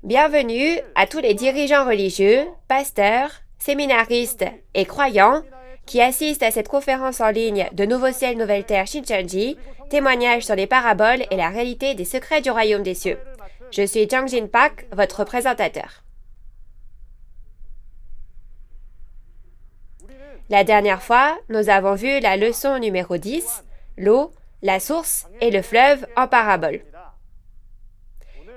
Bienvenue à tous les dirigeants religieux, pasteurs, séminaristes et croyants qui assistent à cette conférence en ligne de Nouveau Ciel, Nouvelle Terre Shincheonji, témoignage sur les paraboles et la réalité des secrets du royaume des cieux. Je suis Jang Jin Pak, votre présentateur. La dernière fois, nous avons vu la leçon numéro 10, l'eau, la source et le fleuve en parabole.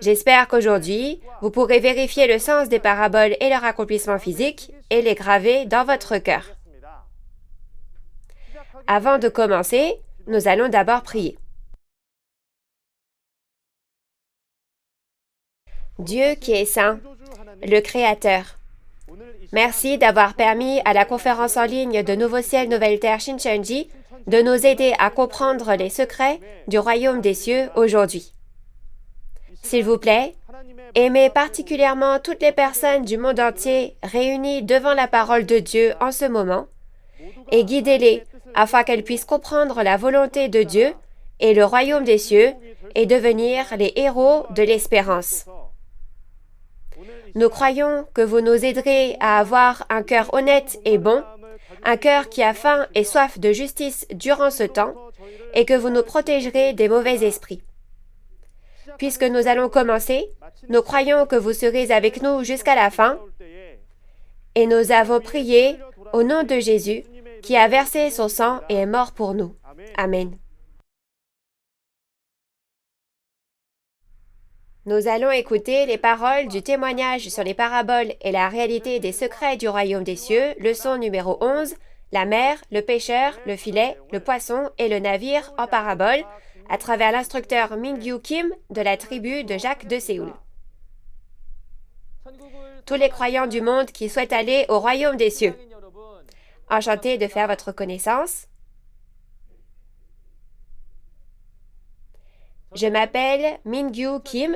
J'espère qu'aujourd'hui, vous pourrez vérifier le sens des paraboles et leur accomplissement physique et les graver dans votre cœur. Avant de commencer, nous allons d'abord prier. Dieu qui est saint, le Créateur, merci d'avoir permis à la conférence en ligne de Nouveau Ciel, Nouvelle Terre Shincheonji de nous aider à comprendre les secrets du royaume des cieux aujourd'hui. S'il vous plaît, aimez particulièrement toutes les personnes du monde entier réunies devant la parole de Dieu en ce moment et guidez-les afin qu'elles puissent comprendre la volonté de Dieu et le royaume des cieux et devenir les héros de l'espérance. Nous croyons que vous nous aiderez à avoir un cœur honnête et bon, un cœur qui a faim et soif de justice durant ce temps, et que vous nous protégerez des mauvais esprits. Puisque nous allons commencer, nous croyons que vous serez avec nous jusqu'à la fin, et nous avons prié au nom de Jésus, qui a versé son sang et est mort pour nous. Amen. Nous allons écouter les paroles du témoignage sur les paraboles et la réalité des secrets du royaume des cieux, leçon numéro 11, la mer, le pêcheur, le filet, le poisson et le navire en parabole, à travers l'instructeur Min-gyu Kim de la tribu de Jacques de Séoul. Tous les croyants du monde qui souhaitent aller au royaume des cieux. Enchanté de faire votre connaissance. Je m'appelle Min-gyu Kim.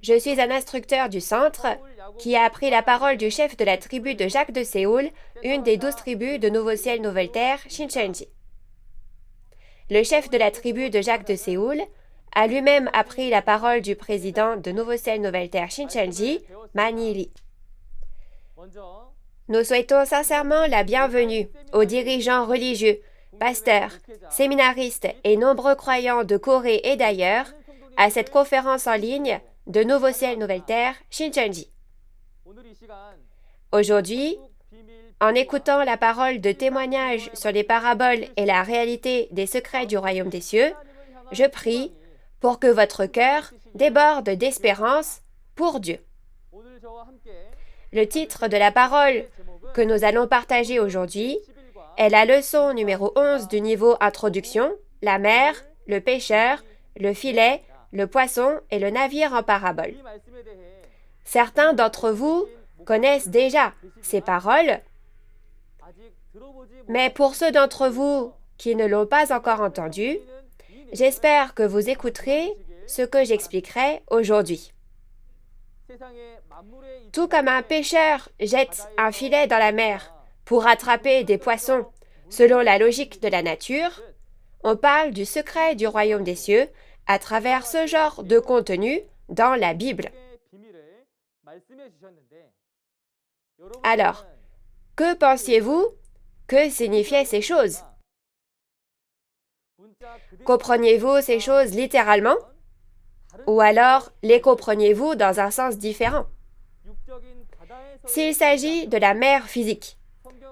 Je suis un instructeur du centre qui a appris la parole du chef de la tribu de Jacques de Séoul, une des 12 tribus de Nouveau Ciel, Nouvelle Terre, Shincheonji. Le chef de la tribu de Jacques de Séoul a lui-même appris la parole du président de Nouveau Ciel, Nouvelle Terre, Shincheonji, Mani Lee. Nous souhaitons sincèrement la bienvenue aux dirigeants religieux, pasteurs, séminaristes et nombreux croyants de Corée et d'ailleurs à cette conférence en ligne de Nouveau Ciel, Nouvelle Terre, Shincheonji. Aujourd'hui, en écoutant la parole de témoignage sur les paraboles et la réalité des secrets du royaume des cieux, je prie pour que votre cœur déborde d'espérance pour Dieu. Le titre de la parole que nous allons partager aujourd'hui est la leçon numéro 11 du niveau Introduction, la mer, le pêcheur, le filet, le poisson et le navire en parabole. Certains d'entre vous connaissent déjà ces paroles, mais pour ceux d'entre vous qui ne l'ont pas encore entendu, j'espère que vous écouterez ce que j'expliquerai aujourd'hui. Tout comme un pêcheur jette un filet dans la mer pour attraper des poissons selon la logique de la nature, on parle du secret du royaume des cieux à travers ce genre de contenu dans la Bible. Alors, que pensiez-vous que signifiaient ces choses? Compreniez-vous ces choses littéralement? Ou alors les compreniez-vous dans un sens différent? S'il s'agit de la mer physique,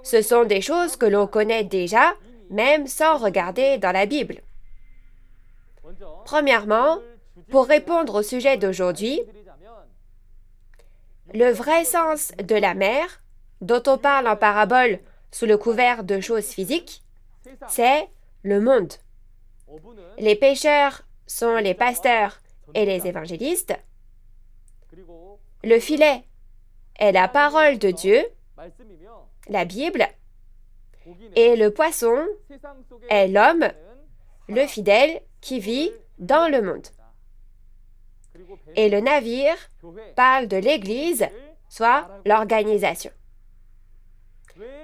ce sont des choses que l'on connaît déjà, même sans regarder dans la Bible. Premièrement, pour répondre au sujet d'aujourd'hui, le vrai sens de la mer, dont on parle en parabole sous le couvert de choses physiques, c'est le monde. Les pêcheurs sont les pasteurs et les évangélistes. Le filet est la parole de Dieu, la Bible, et le poisson est l'homme, le fidèle qui vit dans le monde. Et le navire parle de l'Église, soit l'organisation.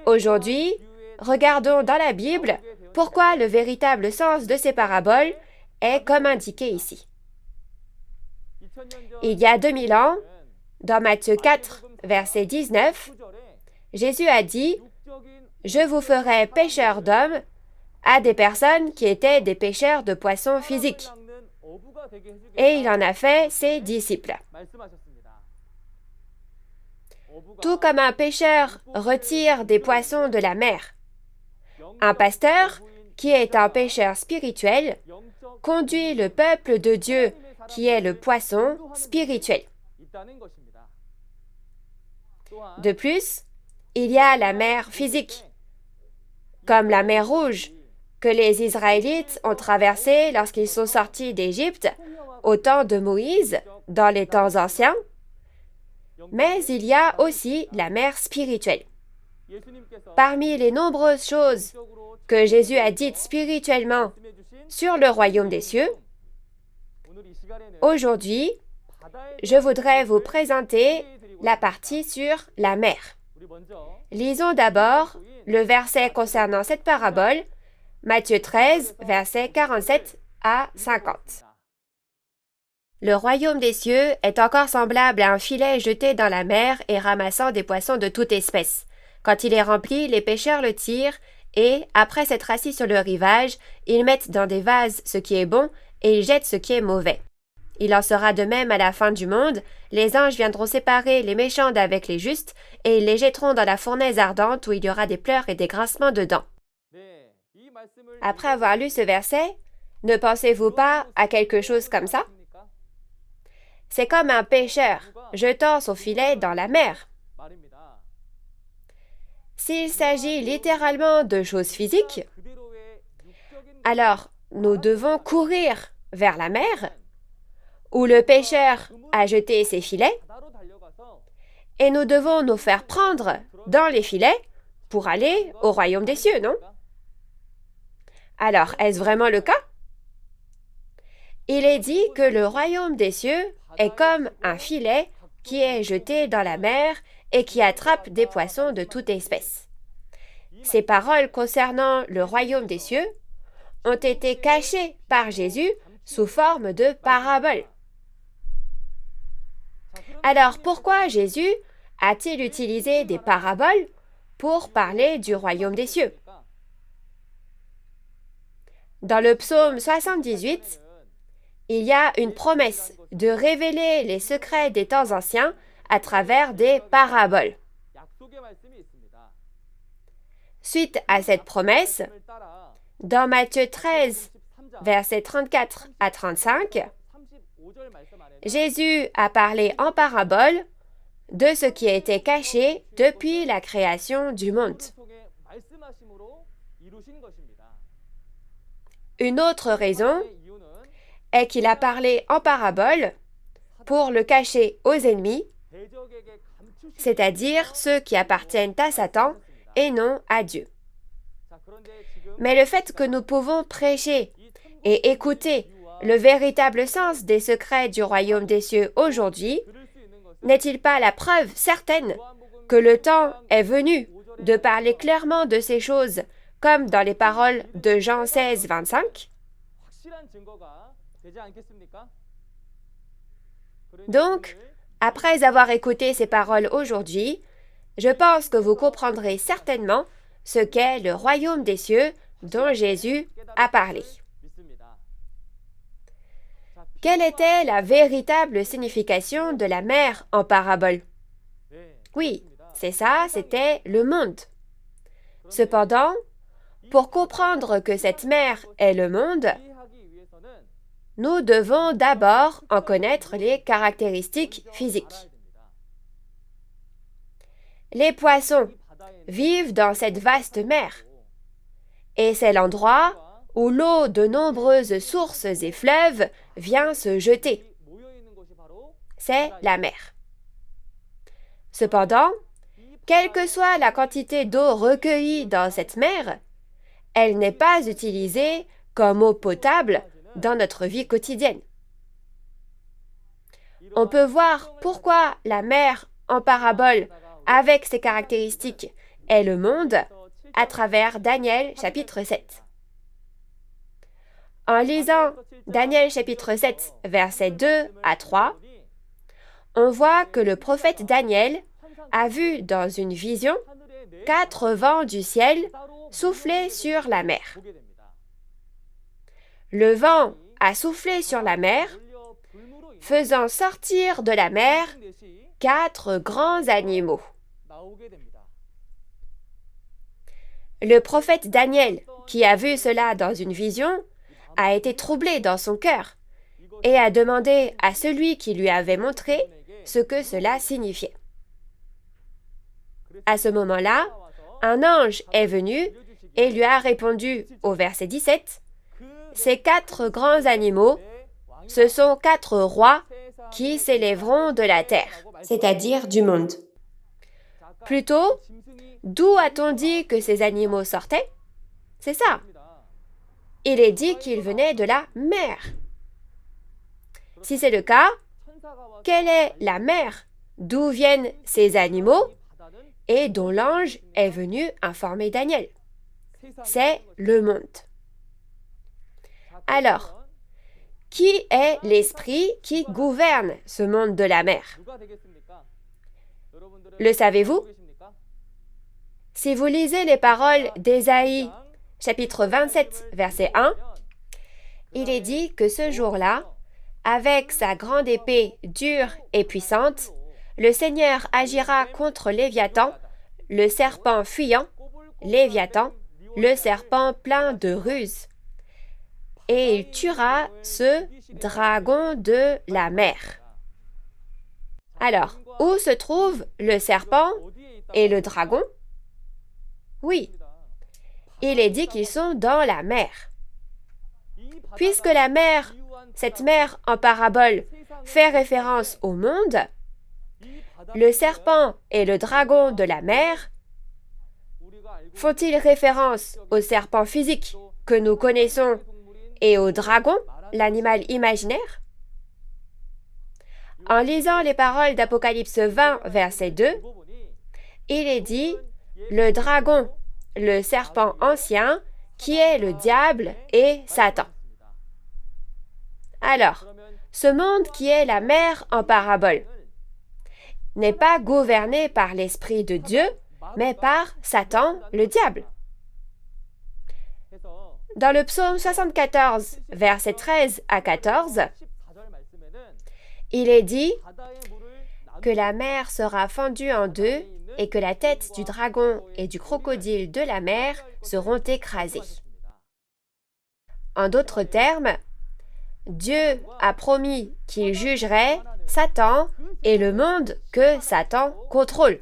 Aujourd'hui, regardons dans la Bible pourquoi le véritable sens de ces paraboles est comme indiqué ici. Il y a 2000 ans, Dans Matthieu 4, verset 19, Jésus a dit « Je vous ferai pêcheurs d'hommes » à des personnes qui étaient des pêcheurs de poissons physiques. Et il en a fait ses disciples. Tout comme un pêcheur retire des poissons de la mer, un pasteur, qui est un pêcheur spirituel, conduit le peuple de Dieu, qui est le poisson spirituel. De plus, il y a la mer physique, comme la mer Rouge, que les Israélites ont traversée lorsqu'ils sont sortis d'Égypte au temps de Moïse, dans les temps anciens, mais il y a aussi la mer spirituelle. Parmi les nombreuses choses que Jésus a dites spirituellement sur le royaume des cieux, aujourd'hui, je voudrais vous présenter la partie sur la mer. Lisons d'abord le verset concernant cette parabole, Matthieu 13, versets 47 à 50. Le royaume des cieux est encore semblable à un filet jeté dans la mer et ramassant des poissons de toute espèce. Quand il est rempli, les pêcheurs le tirent et, après s'être assis sur le rivage, ils mettent dans des vases ce qui est bon et ils jettent ce qui est mauvais. Il en sera de même à la fin du monde, les anges viendront séparer les méchants d'avec les justes et ils les jetteront dans la fournaise ardente où il y aura des pleurs et des grincements de dents. Après avoir lu ce verset, ne pensez-vous pas à quelque chose comme ça? C'est comme un pêcheur jetant son filet dans la mer. S'il s'agit littéralement de choses physiques, alors nous devons courir vers la mer, où le pêcheur a jeté ses filets, et nous devons nous faire prendre dans les filets pour aller au royaume des cieux, non? Alors, est-ce vraiment le cas? Il est dit que le royaume des cieux est comme un filet qui est jeté dans la mer et qui attrape des poissons de toute espèce. Ces paroles concernant le royaume des cieux ont été cachées par Jésus sous forme de paraboles. Alors, pourquoi Jésus a-t-il utilisé des paraboles pour parler du royaume des cieux? Dans le psaume 78, il y a une promesse de révéler les secrets des temps anciens à travers des paraboles. Suite à cette promesse, dans Matthieu 13, versets 34 à 35, Jésus a parlé en parabole de ce qui a été caché depuis la création du monde. Une autre raison est qu'il a parlé en parabole pour le cacher aux ennemis, c'est-à-dire ceux qui appartiennent à Satan et non à Dieu. Mais le fait que nous pouvons prêcher et écouter le véritable sens des secrets du royaume des cieux aujourd'hui, n'est-il pas la preuve certaine que le temps est venu de parler clairement de ces choses, comme dans les paroles de Jean 16, 25? Donc, après avoir écouté ces paroles aujourd'hui, je pense que vous comprendrez certainement ce qu'est le royaume des cieux dont Jésus a parlé. Quelle était la véritable signification de la mer en parabole? Oui, c'est ça, c'était le monde. Cependant, pour comprendre que cette mer est le monde, nous devons d'abord en connaître les caractéristiques physiques. Les poissons vivent dans cette vaste mer, et c'est l'endroit où l'eau de nombreuses sources et fleuves vient se jeter. C'est la mer. Cependant, quelle que soit la quantité d'eau recueillie dans cette mer, elle n'est pas utilisée comme eau potable dans notre vie quotidienne. On peut voir pourquoi la mer en parabole, avec ses caractéristiques, est le monde à travers Daniel chapitre 7. En lisant Daniel chapitre 7, versets 2 à 3, on voit que le prophète Daniel a vu dans une vision 4 vents du ciel souffler sur la mer. Le vent a soufflé sur la mer, faisant sortir de la mer 4 grands animaux. Le prophète Daniel, qui a vu cela dans une vision, a été troublé dans son cœur et a demandé à celui qui lui avait montré ce que cela signifiait. À ce moment-là, un ange est venu et lui a répondu au verset 17, « Ces 4 grands animaux, ce sont 4 rois qui s'élèveront de la terre, c'est-à-dire du monde. » Plutôt, d'où a-t-on dit que ces animaux sortaient? C'est ça. Il est dit qu'ils venaient de la mer. Si c'est le cas, quelle est la mer d'où viennent ces animaux et dont l'ange est venu informer Daniel? C'est le monde. Alors, qui est l'esprit qui gouverne ce monde de la mer? Le savez-vous? Si vous lisez les paroles d'Ésaïe, chapitre 27, verset 1, il est dit que ce jour-là, avec sa grande épée dure et puissante, le Seigneur agira contre Léviathan, le serpent fuyant, Léviathan, le serpent plein de ruses, et il tuera ce dragon de la mer. Alors, où se trouve le serpent et le dragon? Oui, il est dit qu'ils sont dans la mer. Puisque la mer, cette mer en parabole, fait référence au monde, le serpent et le dragon de la mer font-ils référence au serpent physique que nous connaissons et au dragon, l'animal imaginaire? En lisant les paroles d'Apocalypse 20, verset 2, il est dit « Le dragon, le serpent ancien, qui est le diable et Satan. » Alors, ce monde qui est la mer en parabole n'est pas gouverné par l'Esprit de Dieu, mais par Satan, le diable. Dans le psaume 74, versets 13 à 14, il est dit que la mer sera fendue en deux et que la tête du dragon et du crocodile de la mer seront écrasées. En d'autres termes, Dieu a promis qu'il jugerait Satan et le monde que Satan contrôle.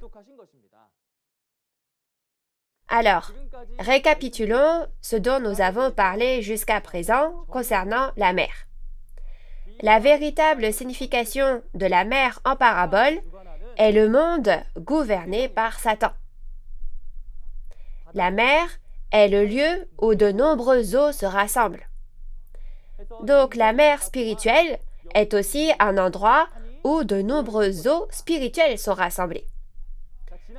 Alors, récapitulons ce dont nous avons parlé jusqu'à présent concernant la mer. La véritable signification de la mer en parabole est le monde gouverné par Satan. La mer est le lieu où de nombreuses eaux se rassemblent. Donc la mer spirituelle est aussi un endroit où de nombreuses eaux spirituelles sont rassemblées.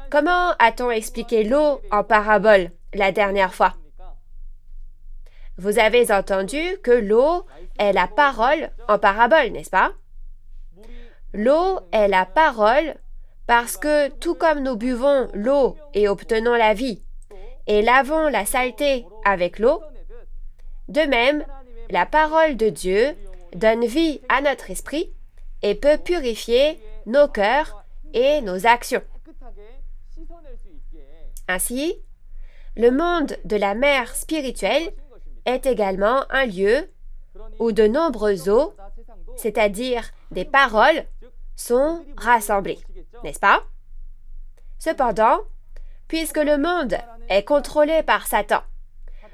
Comment a-t-on expliqué l'eau en parabole la dernière fois? Vous avez entendu que l'eau est la parole en parabole, n'est-ce pas? L'eau est la parole parce que tout comme nous buvons l'eau et obtenons la vie, et lavons la saleté avec l'eau, de même, la parole de Dieu donne vie à notre esprit et peut purifier nos cœurs et nos actions. Ainsi, le monde de la mer spirituelle est également un lieu où de nombreuses eaux, c'est-à-dire des paroles, sont rassemblées, n'est-ce pas? Cependant, puisque le monde est contrôlé par Satan,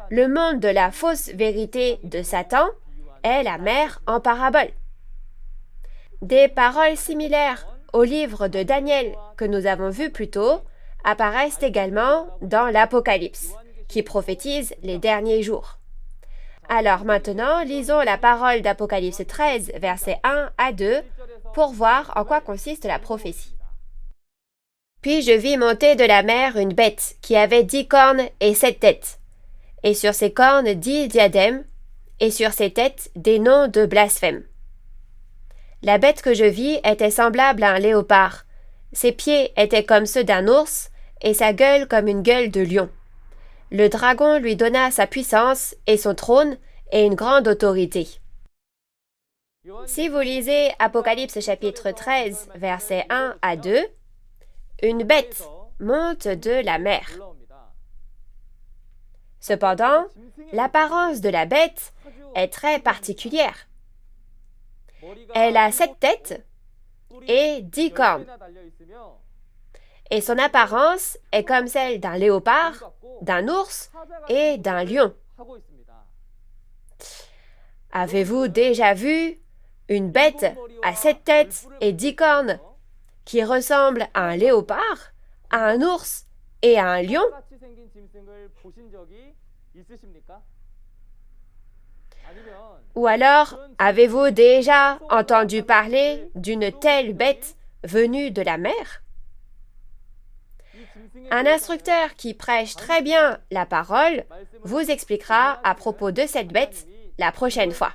le monde de la fausse vérité de Satan est la mer en parabole. Des paroles similaires au livre de Daniel que nous avons vu plus tôt apparaissent également dans l'Apocalypse, qui prophétise les derniers jours. Alors maintenant, lisons la parole d'Apocalypse 13, versets 1 à 2, pour voir en quoi consiste la prophétie. Puis je vis monter de la mer une bête qui avait 10 cornes et 7 têtes, et sur ses cornes 10 diadèmes, et sur ses têtes des noms de blasphème. La bête que je vis était semblable à un léopard. Ses pieds étaient comme ceux d'un ours et sa gueule comme une gueule de lion. Le dragon lui donna sa puissance et son trône et une grande autorité. Si vous lisez Apocalypse chapitre 13, versets 1 à 2, une bête monte de la mer. Cependant, l'apparence de la bête est très particulière. Elle a 7 têtes et 10 cornes. Et son apparence est comme celle d'un léopard, d'un ours et d'un lion. Avez-vous déjà vu une bête à 7 têtes et 10 cornes qui ressemble à un léopard, à un ours et à un lion? Ou alors, avez-vous déjà entendu parler d'une telle bête venue de la mer? Un instructeur qui prêche très bien la parole vous expliquera à propos de cette bête la prochaine fois.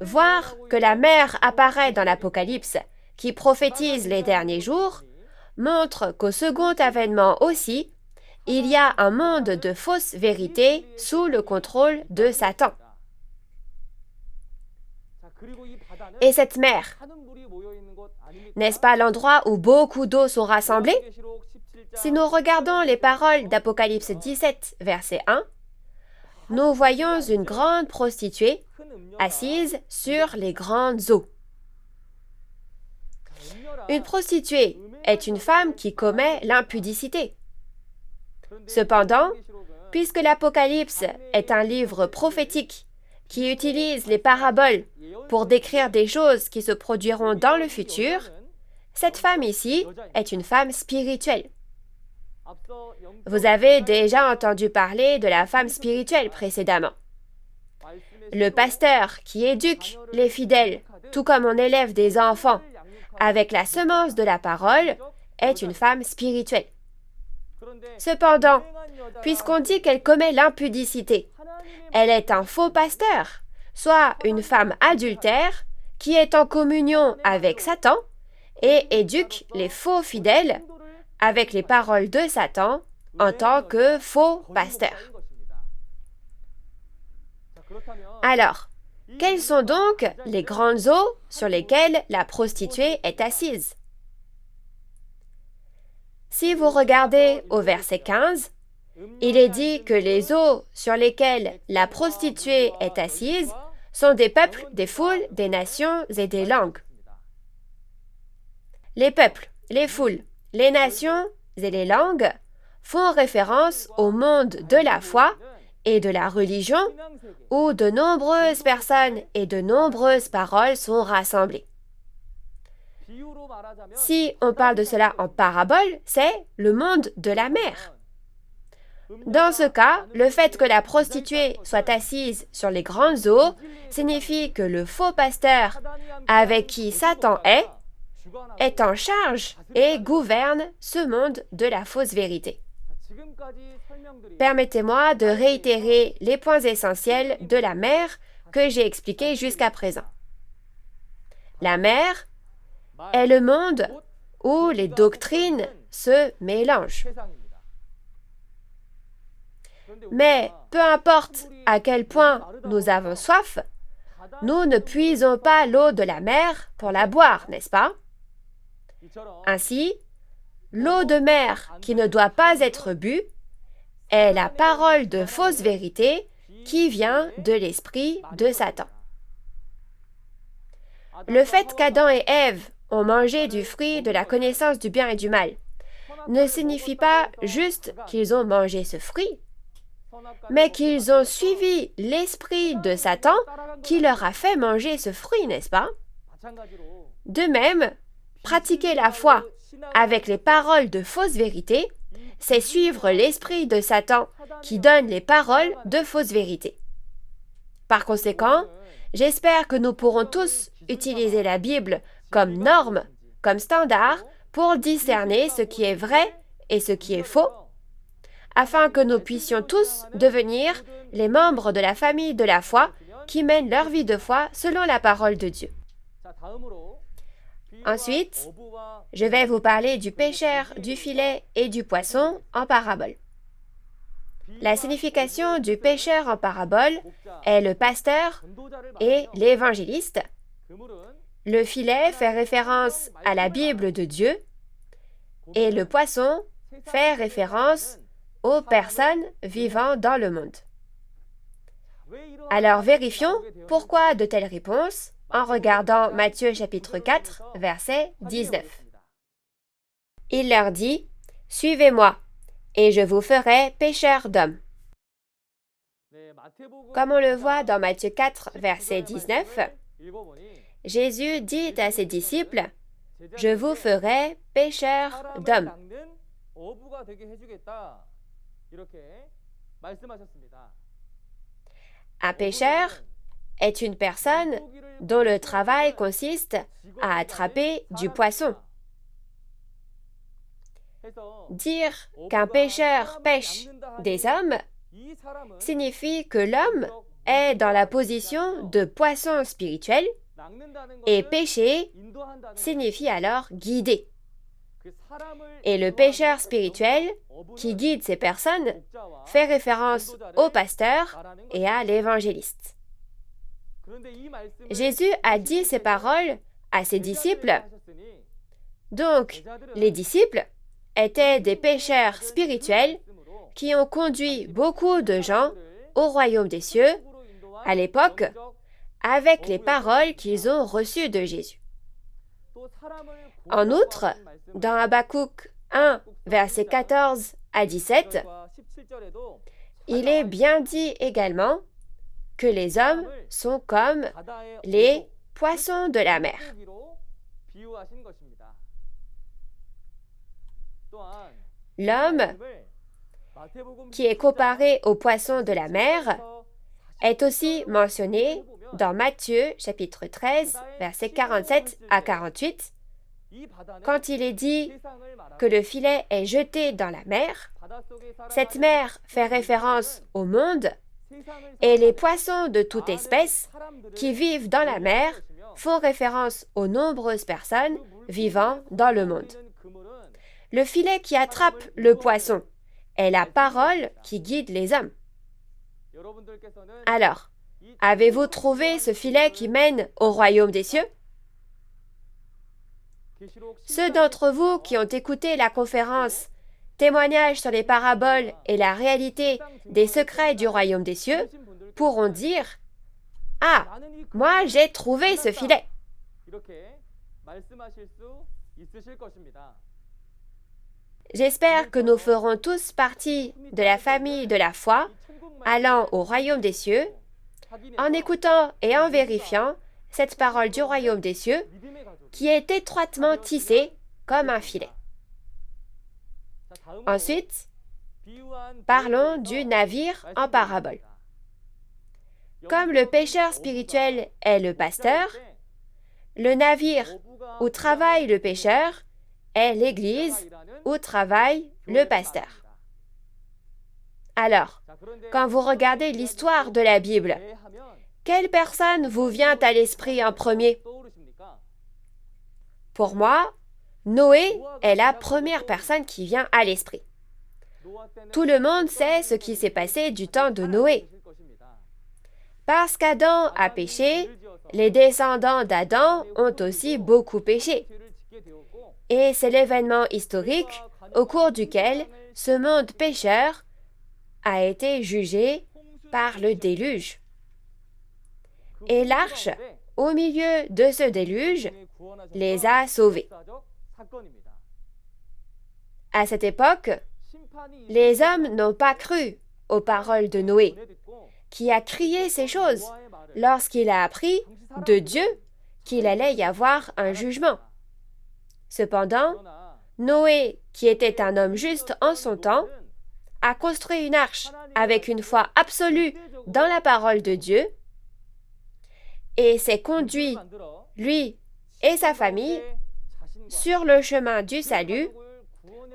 Voir que la mer apparaît dans l'Apocalypse, qui prophétise les derniers jours, montre qu'au second avènement aussi, il y a un monde de fausses vérités sous le contrôle de Satan. Et cette mer, n'est-ce pas l'endroit où beaucoup d'eau sont rassemblées? Si nous regardons les paroles d'Apocalypse 17, verset 1, nous voyons une grande prostituée assise sur les grandes eaux. Une prostituée est une femme qui commet l'impudicité. Cependant, puisque l'Apocalypse est un livre prophétique qui utilise les paraboles pour décrire des choses qui se produiront dans le futur, cette femme ici est une femme spirituelle. Vous avez déjà entendu parler de la femme spirituelle précédemment. Le pasteur qui éduque les fidèles, tout comme on élève des enfants avec la semence de la parole, est une femme spirituelle. Cependant, puisqu'on dit qu'elle commet l'impudicité, elle est un faux pasteur, soit une femme adultère qui est en communion avec Satan et éduque les faux fidèles avec les paroles de Satan en tant que faux pasteur. Alors, quelles sont donc les grandes eaux sur lesquelles la prostituée est assise? Si vous regardez au verset 15, il est dit que les eaux sur lesquelles la prostituée est assise sont des peuples, des foules, des nations et des langues. Les peuples, les foules, les nations et les langues font référence au monde de la foi et de la religion où de nombreuses personnes et de nombreuses paroles sont rassemblées. Si on parle de cela en parabole, c'est le monde de la mer. Dans ce cas, le fait que la prostituée soit assise sur les grandes eaux signifie que le faux pasteur avec qui Satan est en charge et gouverne ce monde de la fausse vérité. Permettez-moi de réitérer les points essentiels de la mer que j'ai expliqués jusqu'à présent. La mer est le monde où les doctrines se mélangent. Mais peu importe à quel point nous avons soif, nous ne puisons pas l'eau de la mer pour la boire, n'est-ce pas? Ainsi, l'eau de mer qui ne doit pas être bue est la parole de fausse vérité qui vient de l'esprit de Satan. Le fait qu'Adam et Ève ont mangé du fruit de la connaissance du bien et du mal ne signifie pas juste qu'ils ont mangé ce fruit, mais qu'ils ont suivi l'esprit de Satan qui leur a fait manger ce fruit, n'est-ce pas? De même, pratiquer la foi avec les paroles de fausse vérité, c'est suivre l'esprit de Satan qui donne les paroles de fausse vérité. Par conséquent, j'espère que nous pourrons tous utiliser la Bible comme norme, comme standard, pour discerner ce qui est vrai et ce qui est faux, afin que nous puissions tous devenir les membres de la famille de la foi qui mènent leur vie de foi selon la parole de Dieu. Ensuite, je vais vous parler du pêcheur, du filet et du poisson en parabole. La signification du pêcheur en parabole est le pasteur et l'évangéliste. Le filet fait référence à la Bible de Dieu et le poisson fait référence aux personnes vivant dans le monde. Alors vérifions pourquoi de telles réponses en regardant Matthieu chapitre 4, verset 19. Il leur dit, « Suivez-moi, et je vous ferai pêcheurs d'hommes. » Comme on le voit dans Matthieu 4, verset 19, Jésus dit à ses disciples, « Je vous ferai pêcheurs d'hommes. » Un pêcheur est une personne dont le travail consiste à attraper du poisson. Dire qu'un pêcheur pêche des hommes signifie que l'homme est dans la position de poisson spirituel et pêcher signifie alors guider. Et le pêcheur spirituel qui guide ces personnes fait référence au pasteur et à l'évangéliste. Jésus a dit ces paroles à ses disciples. Donc, les disciples étaient des pêcheurs spirituels qui ont conduit beaucoup de gens au royaume des cieux à l'époque avec les paroles qu'ils ont reçues de Jésus. En outre, dans Habakkuk 1, versets 14 à 17, il est bien dit également que les hommes sont comme les poissons de la mer. L'homme, qui est comparé aux poissons de la mer, est aussi mentionné dans Matthieu chapitre 13, versets 47 à 48, quand il est dit que le filet est jeté dans la mer. Cette mer fait référence au monde et les poissons de toute espèce qui vivent dans la mer font référence aux nombreuses personnes vivant dans le monde. Le filet qui attrape le poisson est la parole qui guide les hommes. Alors, avez-vous trouvé ce filet qui mène au royaume des cieux? Ceux d'entre vous qui ont écouté la conférence « Témoignage sur les paraboles et la réalité des secrets du royaume des cieux » pourront dire « Ah, moi j'ai trouvé ce filet !» J'espère que nous ferons tous partie de la famille de la foi allant au royaume des cieux en écoutant et en vérifiant cette parole du royaume des cieux qui est étroitement tissée comme un filet. Ensuite, parlons du navire en parabole. Comme le pêcheur spirituel est le pasteur, le navire où travaille le pêcheur est l'église où travaille le pasteur. Alors, quand vous regardez l'histoire de la Bible, quelle personne vous vient à l'esprit en premier? Pour moi, Noé est la première personne qui vient à l'esprit. Tout le monde sait ce qui s'est passé du temps de Noé. Parce qu'Adam a péché, les descendants d'Adam ont aussi beaucoup péché. Et c'est l'événement historique au cours duquel ce monde pécheur a été jugé par le déluge. Et l'arche, au milieu de ce déluge, les a sauvés. À cette époque, les hommes n'ont pas cru aux paroles de Noé, qui a crié ces choses lorsqu'il a appris de Dieu qu'il allait y avoir un jugement. Cependant, Noé, qui était un homme juste en son temps, a construit une arche avec une foi absolue dans la parole de Dieu et s'est conduit, lui et sa famille, sur le chemin du salut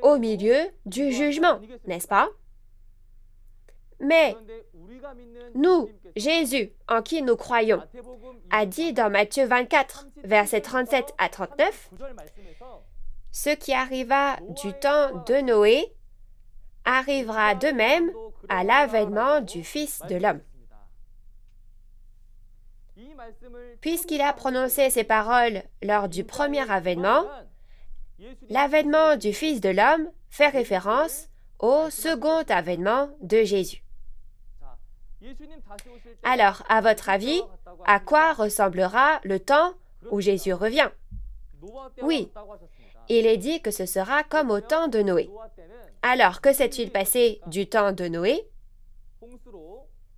au milieu du jugement, n'est-ce pas? Mais nous, Jésus, en qui nous croyons, a dit dans Matthieu 24, versets 37 à 39, « Ce qui arriva du temps de Noé arrivera de même à l'avènement du Fils de l'homme. » Puisqu'il a prononcé ces paroles lors du premier avènement, l'avènement du Fils de l'homme fait référence au second avènement de Jésus. Alors, à votre avis, à quoi ressemblera le temps où Jésus revient? Oui, il est dit que ce sera comme au temps de Noé. Alors, que s'est-il passé du temps de Noé?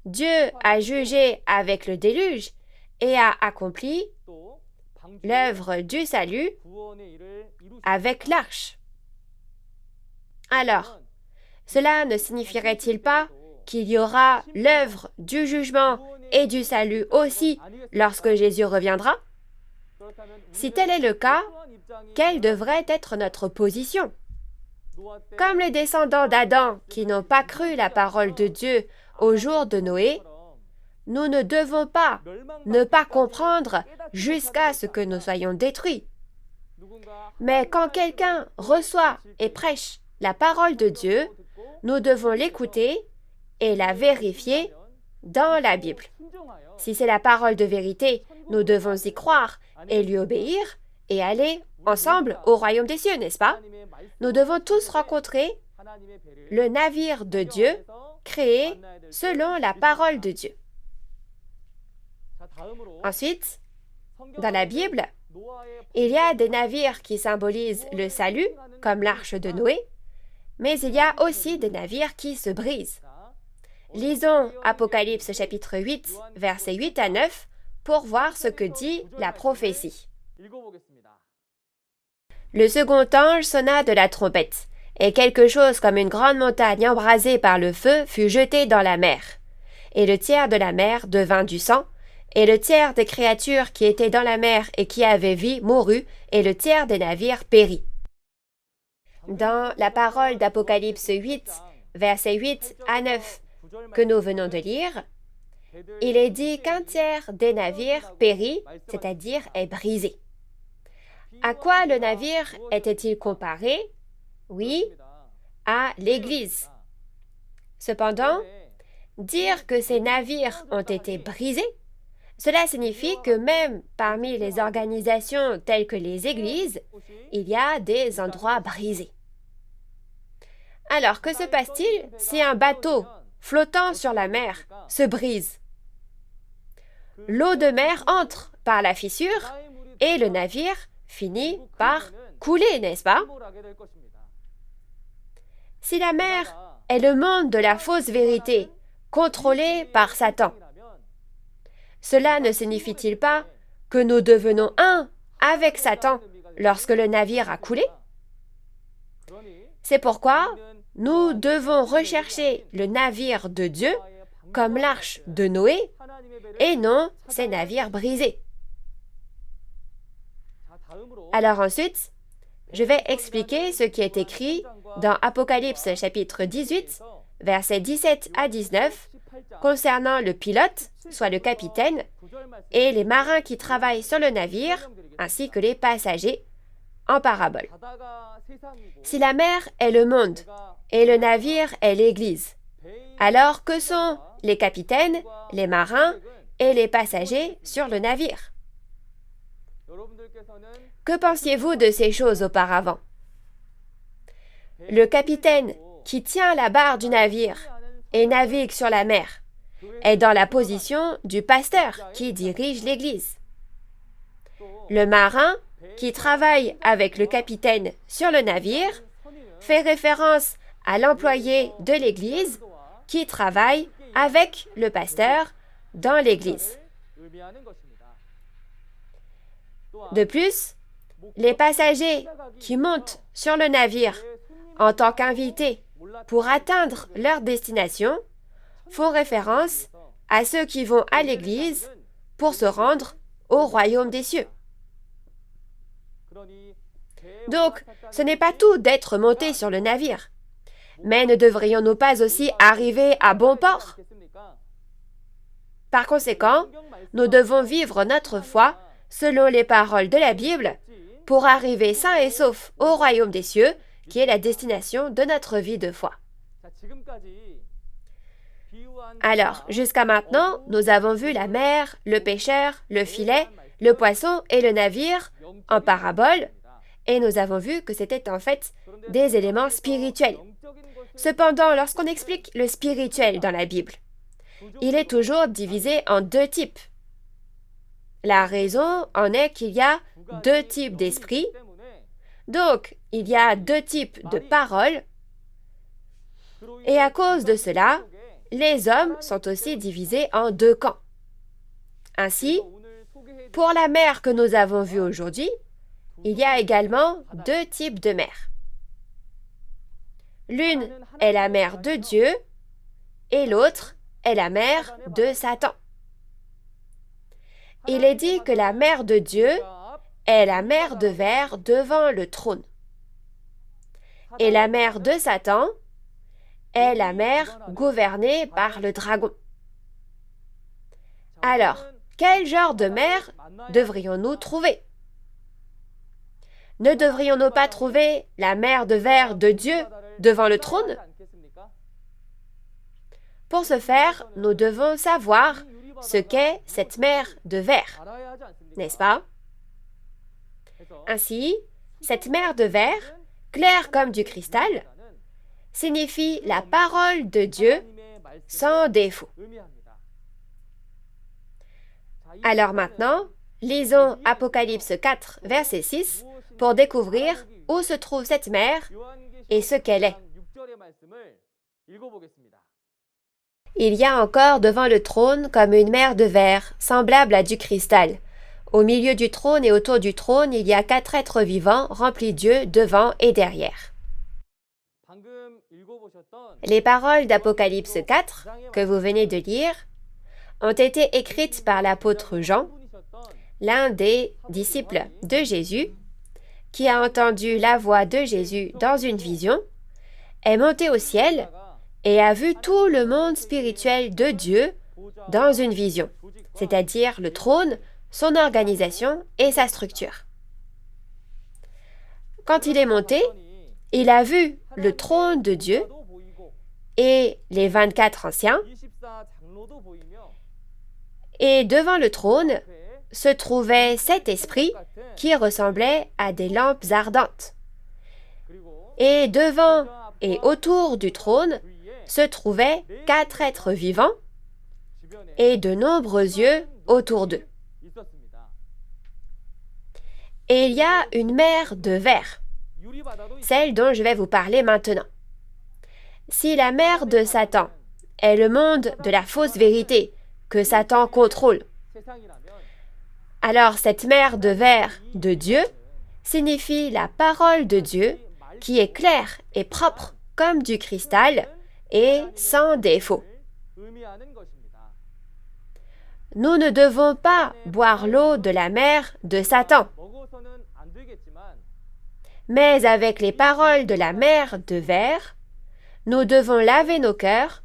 Dieu a jugé avec le déluge et a accompli l'œuvre du salut avec l'arche. Alors, cela ne signifierait-il pas qu'il y aura l'œuvre du jugement et du salut aussi lorsque Jésus reviendra? Si tel est le cas, quelle devrait être notre position? Comme les descendants d'Adam qui n'ont pas cru la parole de Dieu au jour de Noé, nous ne devons pas ne pas comprendre jusqu'à ce que nous soyons détruits. Mais quand quelqu'un reçoit et prêche la parole de Dieu, nous devons l'écouter et la vérifier dans la Bible. Si c'est la parole de vérité, nous devons y croire et lui obéir et aller ensemble au royaume des cieux, n'est-ce pas? Nous devons tous rencontrer le navire de Dieu créé selon la parole de Dieu. Ensuite, dans la Bible, il y a des navires qui symbolisent le salut, comme l'arche de Noé, mais il y a aussi des navires qui se brisent. Lisons Apocalypse chapitre 8, versets 8 à 9, pour voir ce que dit la prophétie. Le second ange sonna de la trompette, et quelque chose comme une grande montagne embrasée par le feu fut jetée dans la mer. Et le tiers de la mer devint du sang, et le tiers des créatures qui étaient dans la mer et qui avaient vie mourut, et le tiers des navires périt. Dans la parole d'Apocalypse 8, versets 8 à 9, que nous venons de lire, il est dit qu'un tiers des navires périt, c'est-à-dire est brisé. À quoi le navire était-il comparé? Oui, à l'Église. Cependant, dire que ces navires ont été brisés, cela signifie que même parmi les organisations telles que les églises, il y a des endroits brisés. Alors, que se passe-t-il si un bateau flottant sur la mer se brise? L'eau de mer entre par la fissure et le navire finit par couler, n'est-ce pas? Si la mer est le monde de la fausse vérité, contrôlé par Satan, cela ne signifie-t-il pas que nous devenons un avec Satan lorsque le navire a coulé? C'est pourquoi nous devons rechercher le navire de Dieu comme l'arche de Noé et non ces navires brisés. Alors ensuite, je vais expliquer ce qui est écrit dans Apocalypse chapitre 18, versets 17 à 19, concernant le pilote, soit le capitaine, et les marins qui travaillent sur le navire, ainsi que les passagers, en parabole. Si la mer est le monde et le navire est l'Église, alors que sont les capitaines, les marins et les passagers sur le navire? Que pensiez-vous de ces choses auparavant? Le capitaine qui tient la barre du navire et navigue sur la mer est dans la position du pasteur qui dirige l'Église. Le marin qui travaille avec le capitaine sur le navire fait référence à l'employé de l'Église qui travaille avec le pasteur dans l'Église. De plus, les passagers qui montent sur le navire en tant qu'invités pour atteindre leur destination font référence à ceux qui vont à l'Église pour se rendre au royaume des cieux. Donc, ce n'est pas tout d'être monté sur le navire, Mais ne devrions-nous pas aussi arriver à bon port? Par conséquent, nous devons vivre notre foi selon les paroles de la Bible pour arriver sains et saufs au royaume des cieux, qui est la destination de notre vie de foi. Alors, jusqu'à maintenant, nous avons vu la mer, le pêcheur, le filet, le poisson et le navire en parabole, et nous avons vu que c'était en fait des éléments spirituels. Cependant, lorsqu'on explique le spirituel dans la Bible, il est toujours divisé en deux types. La raison en est qu'il y a deux types d'esprits, donc il y a deux types de paroles, et à cause de cela, les hommes sont aussi divisés en deux camps. Ainsi, pour la mer que nous avons vue aujourd'hui, il y a également deux types de mer. L'une est la mer de Dieu et l'autre est la mer de Satan. Il est dit que la mer de Dieu est la mer de verre devant le trône. Et la mer de Satan est la mer gouvernée par le dragon. Alors, quel genre de mer devrions-nous trouver? Ne devrions-nous pas trouver la mer de verre de Dieu devant le trône? Pour ce faire, nous devons savoir ce qu'est cette mer de verre, n'est-ce pas? Ainsi, cette mer de verre, claire comme du cristal, signifie la parole de Dieu sans défaut. Alors maintenant, lisons Apocalypse 4, verset 6, pour découvrir où se trouve cette mer et ce qu'elle est. Il y a encore devant le trône comme une mer de verre, semblable à du cristal. Au milieu du trône et autour du trône, il y a 4 êtres vivants remplis d'yeux devant et derrière. Les paroles d'Apocalypse 4, que vous venez de lire, ont été écrites par l'apôtre Jean, l'un des disciples de Jésus, qui a entendu la voix de Jésus dans une vision, est monté au ciel et a vu tout le monde spirituel de Dieu dans une vision, c'est-à-dire le trône, son organisation et sa structure. Quand il est monté, il a vu le trône de Dieu et les 24 anciens, et devant le trône se trouvaient 7 esprits qui ressemblaient à des lampes ardentes. Et devant et autour du trône se trouvaient 4 êtres vivants et de nombreux yeux autour d'eux. Et il y a une mer de verre, celle dont je vais vous parler maintenant. Si la mer de Satan est le monde de la fausse vérité que Satan contrôle, alors cette mer de verre de Dieu signifie la parole de Dieu qui est claire et propre comme du cristal et sans défaut. Nous ne devons pas boire l'eau de la mer de Satan, mais avec les paroles de la mer de verre, nous devons laver nos cœurs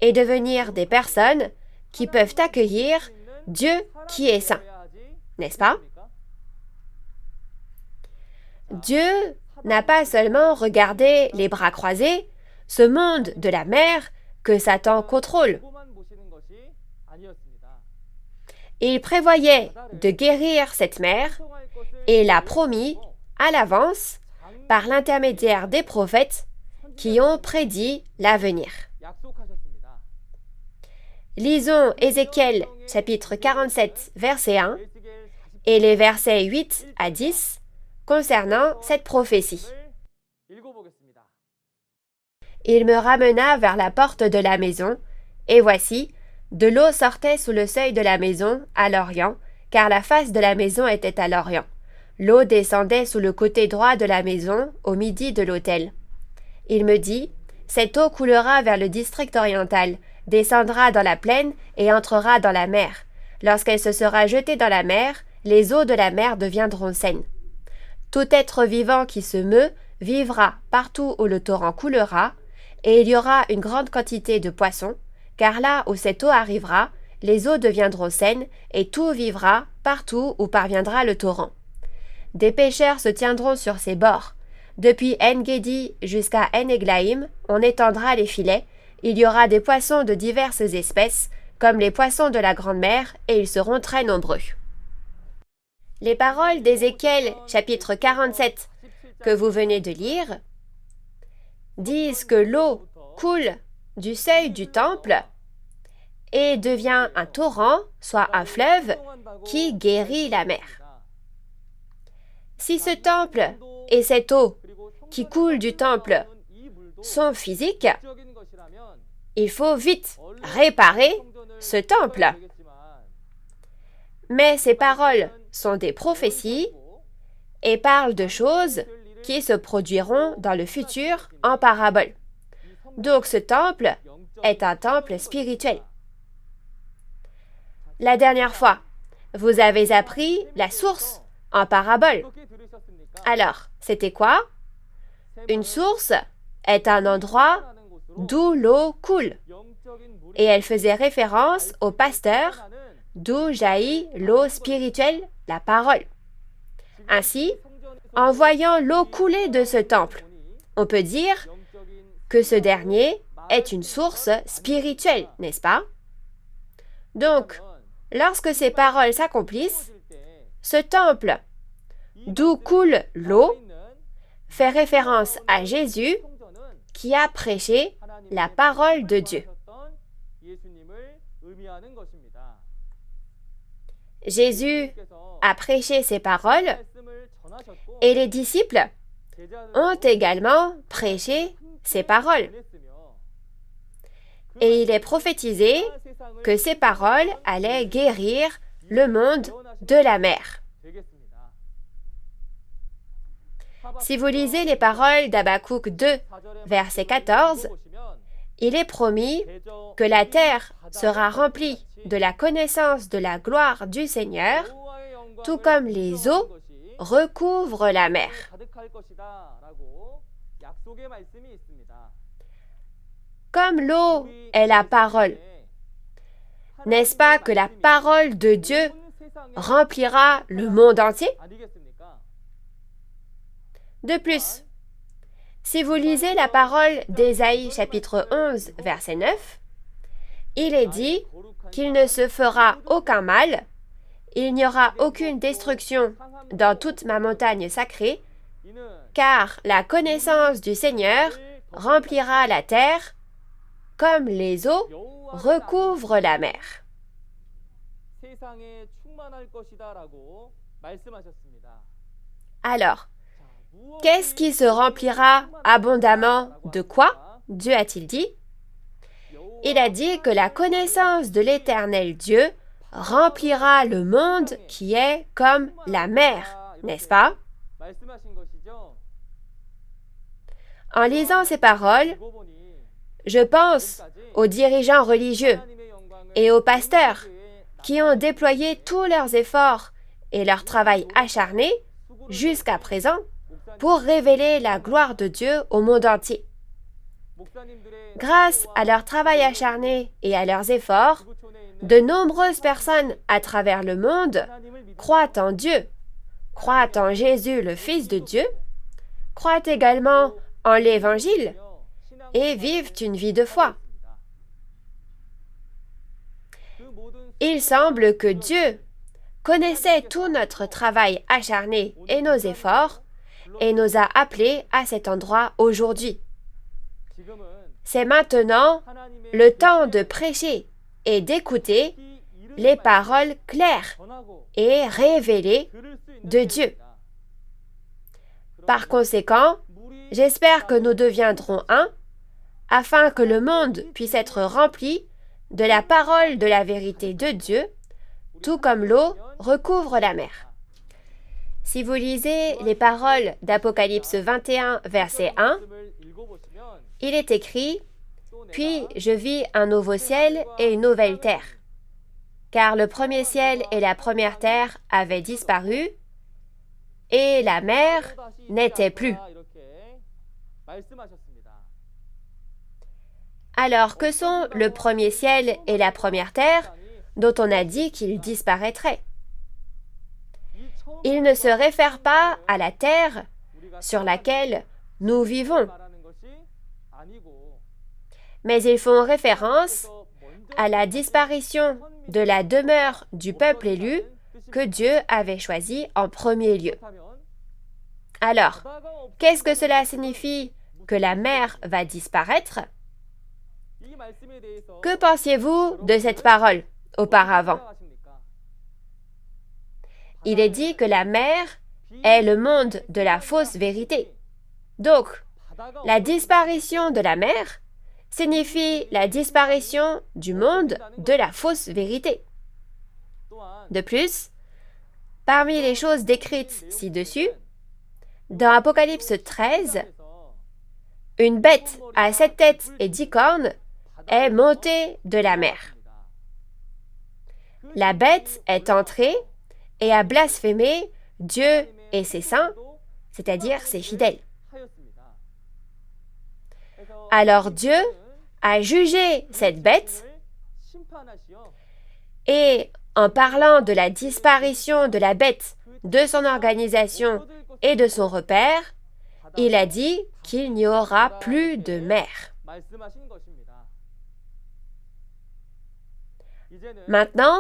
et devenir des personnes qui peuvent accueillir Dieu qui est saint, n'est-ce pas? Dieu n'a pas seulement regardé les bras croisés, ce monde de la mer que Satan contrôle. Il prévoyait de guérir cette mer et l'a promis à l'avance par l'intermédiaire des prophètes qui ont prédit l'avenir. Lisons Ézéchiel chapitre 47, verset 1 et les versets 8 à 10 concernant cette prophétie. Il me ramena vers la porte de la maison, et voici, de l'eau sortait sous le seuil de la maison à l'orient, car la face de la maison était à l'orient. L'eau descendait sous le côté droit de la maison, au midi de l'autel. Il me dit, cette eau coulera vers le district oriental, descendra dans la plaine et entrera dans la mer. Lorsqu'elle se sera jetée dans la mer, les eaux de la mer deviendront saines. Tout être vivant qui se meut vivra partout où le torrent coulera, et il y aura une grande quantité de poissons, car là où cette eau arrivera, les eaux deviendront saines et tout vivra partout où parviendra le torrent. Des pêcheurs se tiendront sur ses bords. Depuis En-Gedi jusqu'à En-Eglaïm, on étendra les filets. Il y aura des poissons de diverses espèces, comme les poissons de la Grande Mer, et ils seront très nombreux. Les paroles d'Ézéchiel, chapitre 47, que vous venez de lire, disent que l'eau coule du seuil du temple et devient un torrent, soit un fleuve, qui guérit la mer. Si ce temple et cette eau qui coule du temple sont physiques, il faut vite réparer ce temple. Mais ces paroles sont des prophéties et parlent de choses qui se produiront dans le futur en parabole. Donc ce temple est un temple spirituel. La dernière fois, vous avez appris la source en parabole. Alors, c'était quoi? Une source est un endroit d'où l'eau coule. Et elle faisait référence au pasteur d'où jaillit l'eau spirituelle, la parole. Ainsi, en voyant l'eau couler de ce temple, on peut dire que ce dernier est une source spirituelle, n'est-ce pas? Donc, lorsque ces paroles s'accomplissent, ce temple d'où coule l'eau fait référence à Jésus qui a prêché la parole de Dieu. Jésus a prêché ces paroles et les disciples ont également prêché ces paroles. Et il est prophétisé que ces paroles allaient guérir le monde de la mer. Si vous lisez les paroles d'Habakkuk 2, verset 14, il est promis que la terre sera remplie de la connaissance de la gloire du Seigneur, tout comme les eaux recouvrent la mer. Comme l'eau est la parole, n'est-ce pas que la parole de Dieu remplira le monde entier? De plus, si vous lisez la parole d'Ésaïe chapitre 11, verset 9, il est dit qu'il ne se fera aucun mal, il n'y aura aucune destruction dans toute ma montagne sacrée, car la connaissance du Seigneur remplira la terre comme les eaux recouvrent la mer. Alors, qu'est-ce qui se remplira abondamment de quoi? Dieu a-t-il dit? Il a dit que la connaissance de l'Éternel Dieu remplira le monde qui est comme la mer, n'est-ce pas? En lisant ces paroles, je pense aux dirigeants religieux et aux pasteurs qui ont déployé tous leurs efforts et leur travail acharné jusqu'à présent pour révéler la gloire de Dieu au monde entier. Grâce à leur travail acharné et à leurs efforts, de nombreuses personnes à travers le monde croient en Dieu, croient en Jésus le Fils de Dieu, croient également en l'Évangile et vivent une vie de foi. Il semble que Dieu connaissait tout notre travail acharné et nos efforts et nous a appelés à cet endroit aujourd'hui. C'est maintenant le temps de prêcher et d'écouter les paroles claires et révélées de Dieu. Par conséquent, j'espère que nous deviendrons un, afin que le monde puisse être rempli de la parole de la vérité de Dieu, tout comme l'eau recouvre la mer. Si vous lisez les paroles d'Apocalypse 21, verset 1, il est écrit « Puis je vis un nouveau ciel et une nouvelle terre, car le premier ciel et la première terre avaient disparu, et la mer n'était plus. » Alors que sont le premier ciel et la première terre dont on a dit qu'ils disparaîtraient? Il ne se réfère pas à la terre sur laquelle nous vivons, mais ils font référence à la disparition de la demeure du peuple élu que Dieu avait choisi en premier lieu. Alors, qu'est-ce que cela signifie que la mer va disparaître? Que pensiez-vous de cette parole auparavant? Il est dit que la mer est le monde de la fausse vérité. Donc, la disparition de la mer signifie la disparition du monde de la fausse vérité. De plus, parmi les choses décrites ci-dessus, dans Apocalypse 13, une bête à 7 têtes et 10 cornes est montée de la mer. La bête est entrée et a blasphémé Dieu et ses saints, c'est-à-dire ses fidèles. Alors Dieu a jugé cette bête et en parlant de la disparition de la bête, de son organisation et de son repère, il a dit qu'il n'y aura plus de mer. Maintenant,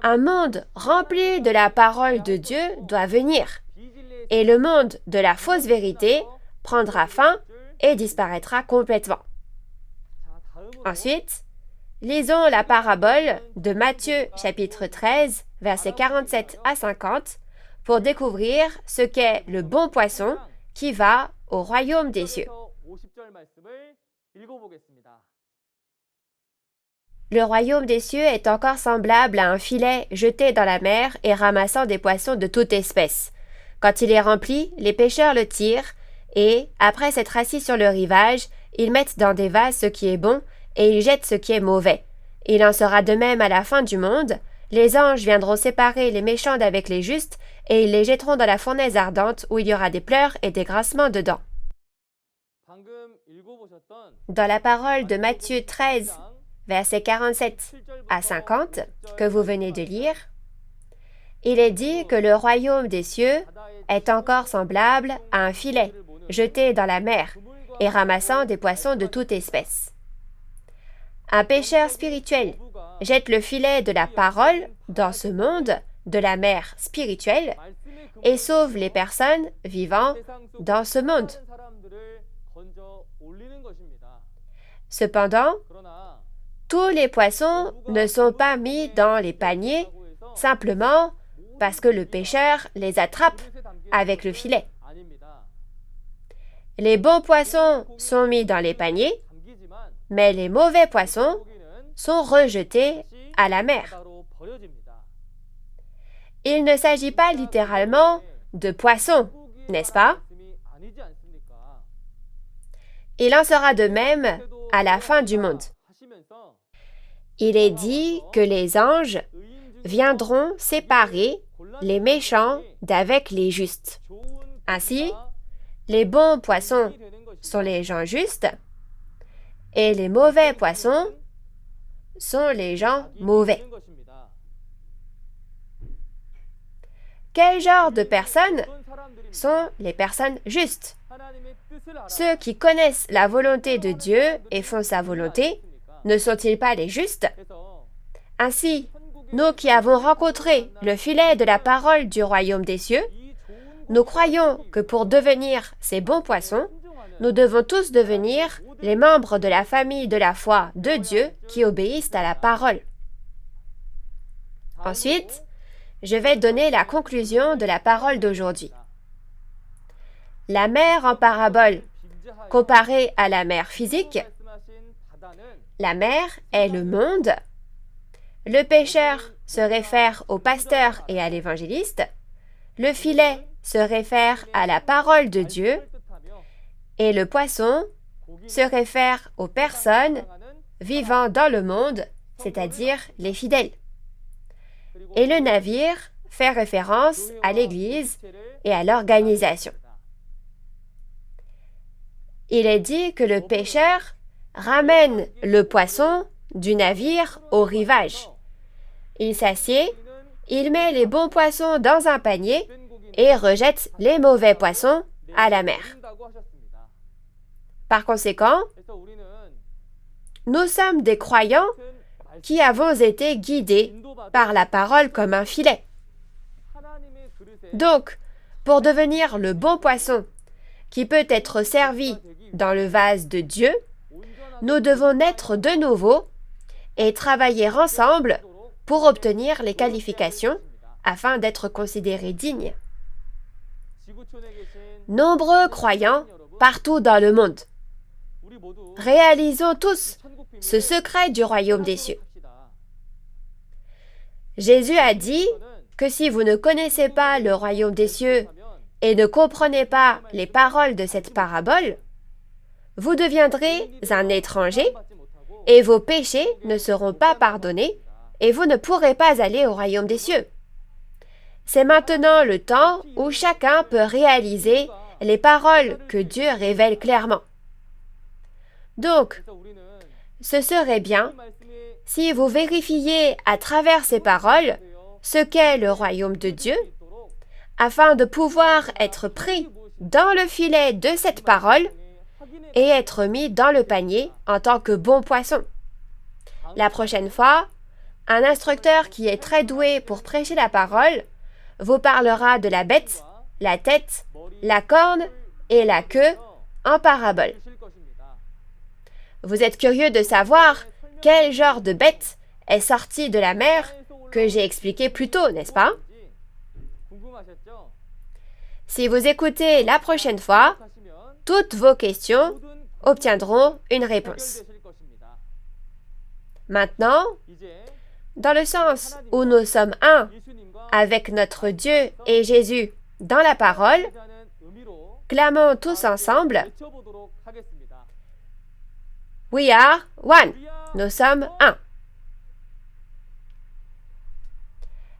un monde rempli de la parole de Dieu doit venir, et le monde de la fausse vérité prendra fin et disparaîtra complètement. Ensuite, lisons la parabole de Matthieu chapitre 13, versets 47 à 50, pour découvrir ce qu'est le bon poisson qui va au royaume des cieux. Le royaume des cieux est encore semblable à un filet jeté dans la mer et ramassant des poissons de toute espèce. Quand il est rempli, les pêcheurs le tirent et, après s'être assis sur le rivage, ils mettent dans des vases ce qui est bon et ils jettent ce qui est mauvais. Il en sera de même à la fin du monde. Les anges viendront séparer les méchants d'avec les justes et ils les jetteront dans la fournaise ardente où il y aura des pleurs et des grincements de dents. Dans la parole de Matthieu 13, versets 47 à 50, que vous venez de lire, il est dit que le royaume des cieux est encore semblable à un filet jeté dans la mer et ramassant des poissons de toute espèce. Un pêcheur spirituel jette le filet de la parole dans ce monde de la mer spirituelle et sauve les personnes vivant dans ce monde. Cependant, tous les poissons ne sont pas mis dans les paniers simplement parce que le pêcheur les attrape avec le filet. Les bons poissons sont mis dans les paniers, mais les mauvais poissons sont rejetés à la mer. Il ne s'agit pas littéralement de poissons, n'est-ce pas? Il en sera de même à la fin du monde. Il est dit que les anges viendront séparer les méchants d'avec les justes. Ainsi, les bons poissons sont les gens justes et les mauvais poissons sont les gens mauvais. Quel genre de personnes sont les personnes justes? Ceux qui connaissent la volonté de Dieu et font sa volonté, ne sont-ils pas les justes? Ainsi, nous qui avons rencontré le filet de la parole du royaume des cieux, nous croyons que pour devenir ces bons poissons, nous devons tous devenir les membres de la famille de la foi de Dieu qui obéissent à la parole. Ensuite, je vais donner la conclusion de la parole d'aujourd'hui. La mer en parabole, comparée à la mer physique, la mer est le monde. Le pêcheur se réfère au pasteur et à l'évangéliste. Le filet se réfère à la parole de Dieu. Et le poisson se réfère aux personnes vivant dans le monde, c'est-à-dire les fidèles. Et le navire fait référence à l'Église et à l'organisation. Il est dit que le pêcheur ramène le poisson du navire au rivage. Il s'assied, il met les bons poissons dans un panier et rejette les mauvais poissons à la mer. Par conséquent, nous sommes des croyants qui avons été guidés par la parole comme un filet. Donc, pour devenir le bon poisson qui peut être servi dans le vase de Dieu, nous devons naître de nouveau et travailler ensemble pour obtenir les qualifications afin d'être considérés dignes. Nombreux croyants partout dans le monde. Réalisons tous ce secret du royaume des cieux. Jésus a dit que si vous ne connaissez pas le royaume des cieux et ne comprenez pas les paroles de cette parabole, vous deviendrez un étranger et vos péchés ne seront pas pardonnés et vous ne pourrez pas aller au royaume des cieux. C'est maintenant le temps où chacun peut réaliser les paroles que Dieu révèle clairement. Donc, ce serait bien si vous vérifiez à travers ces paroles ce qu'est le royaume de Dieu, afin de pouvoir être pris dans le filet de cette parole et être mis dans le panier en tant que bon poisson. La prochaine fois, un instructeur qui est très doué pour prêcher la parole vous parlera de la bête, la tête, la corne et la queue en parabole. Vous êtes curieux de savoir quel genre de bête est sorti de la mer que j'ai expliqué plus tôt, n'est-ce pas? Si vous écoutez la prochaine fois, toutes vos questions obtiendront une réponse. Maintenant, dans le sens où nous sommes un avec notre Dieu et Jésus dans la parole, clamons tous ensemble « We are one ». Nous sommes un.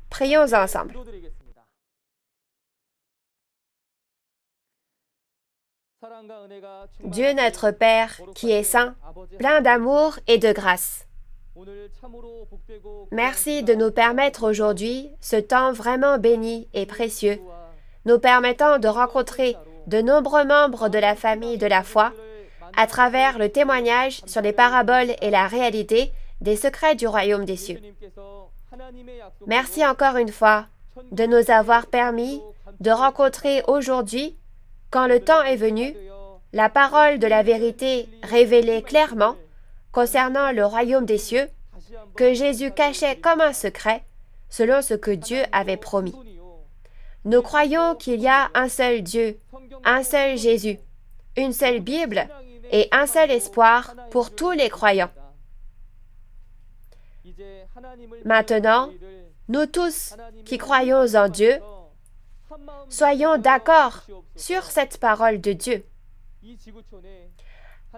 Prions ensemble. Dieu notre Père, qui est saint, plein d'amour et de grâce. Merci de nous permettre aujourd'hui ce temps vraiment béni et précieux, nous permettant de rencontrer de nombreux membres de la famille de la foi à travers le témoignage sur les paraboles et la réalité des secrets du royaume des cieux. Merci encore une fois de nous avoir permis de rencontrer aujourd'hui, quand le temps est venu, la parole de la vérité révélée clairement concernant le royaume des cieux, que Jésus cachait comme un secret, selon ce que Dieu avait promis. Nous croyons qu'il y a un seul Dieu, un seul Jésus, une seule Bible et un seul espoir pour tous les croyants. Maintenant, nous tous qui croyons en Dieu, soyons d'accord sur cette parole de Dieu.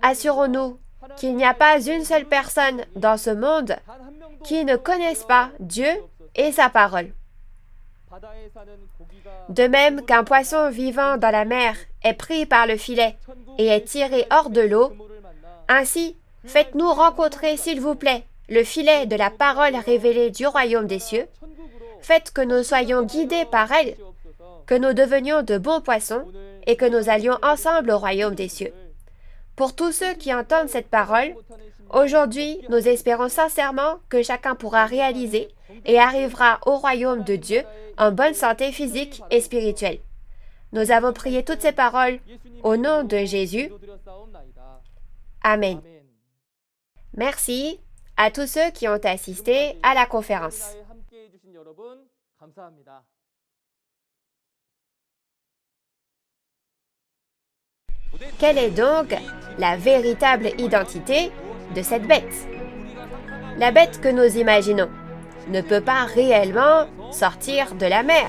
Assurons-nous qu'il n'y a pas une seule personne dans ce monde qui ne connaisse pas Dieu et sa parole. De même qu'un poisson vivant dans la mer est pris par le filet et est tiré hors de l'eau, ainsi faites-nous rencontrer, s'il vous plaît, le filet de la parole révélée du royaume des cieux. Faites que nous soyons guidés par elle, que nous devenions de bons poissons et que nous allions ensemble au royaume des cieux. Pour tous ceux qui entendent cette parole, aujourd'hui, nous espérons sincèrement que chacun pourra réaliser et arrivera au royaume de Dieu en bonne santé physique et spirituelle. Nous avons prié toutes ces paroles au nom de Jésus. Amen. Merci à tous ceux qui ont assisté à la conférence. Quelle est donc la véritable identité de cette bête? La bête que nous imaginons ne peut pas réellement sortir de la mer.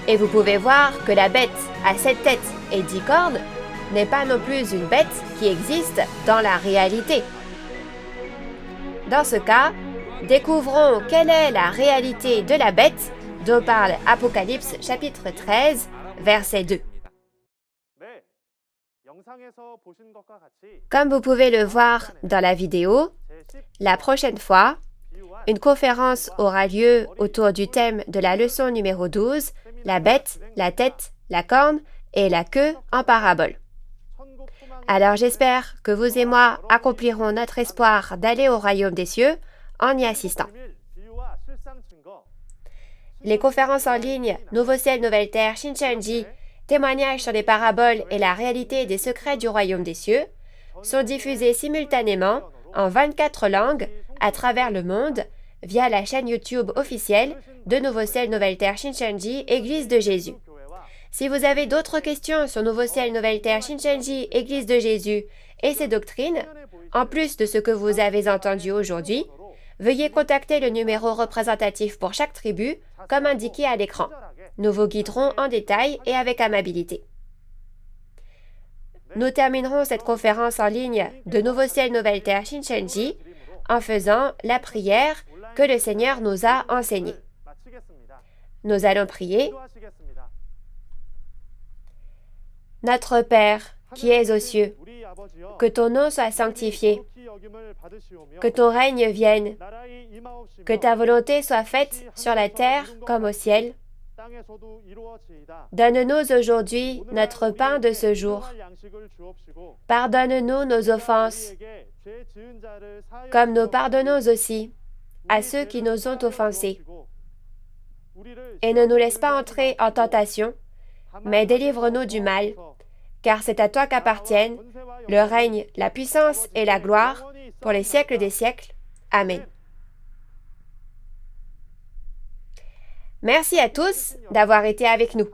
Et vous pouvez voir que la bête à 7 têtes et 10 cornes n'est pas non plus une bête qui existe dans la réalité. Dans ce cas, découvrons quelle est la réalité de la bête dont parle Apocalypse chapitre 13, verset 2. Comme vous pouvez le voir dans la vidéo, la prochaine fois, une conférence aura lieu autour du thème de la leçon numéro 12, la bête, la tête, la corne et la queue en parabole. Alors j'espère que vous et moi accomplirons notre espoir d'aller au royaume des cieux en y assistant. Les conférences en ligne Nouveau ciel, nouvelle terre, Shincheonji, témoignages sur les paraboles et la réalité des secrets du royaume des cieux sont diffusées simultanément en 24 langues à travers le monde via la chaîne YouTube officielle de Nouveau ciel, nouvelle terre, Shincheonji, Église de Jésus. Si vous avez d'autres questions sur Nouveau ciel, nouvelle terre, Shincheonji, Église de Jésus et ses doctrines, en plus de ce que vous avez entendu aujourd'hui, veuillez contacter le numéro représentatif pour chaque tribu, comme indiqué à l'écran. Nous vous guiderons en détail et avec amabilité. Nous terminerons cette conférence en ligne de Nouveau ciel, nouvelle terre, Shincheonji en faisant la prière que le Seigneur nous a enseignée. Nous allons prier. Notre Père, qui es aux cieux, que ton nom soit sanctifié, que ton règne vienne, que ta volonté soit faite sur la terre comme au ciel. Donne-nous aujourd'hui notre pain de ce jour. Pardonne-nous nos offenses, comme nous pardonnons aussi à ceux qui nous ont offensés. Et ne nous laisse pas entrer en tentation, mais délivre-nous du mal, car c'est à toi qu'appartiennent le règne, la puissance et la gloire pour les siècles des siècles. Amen. Merci à tous d'avoir été avec nous.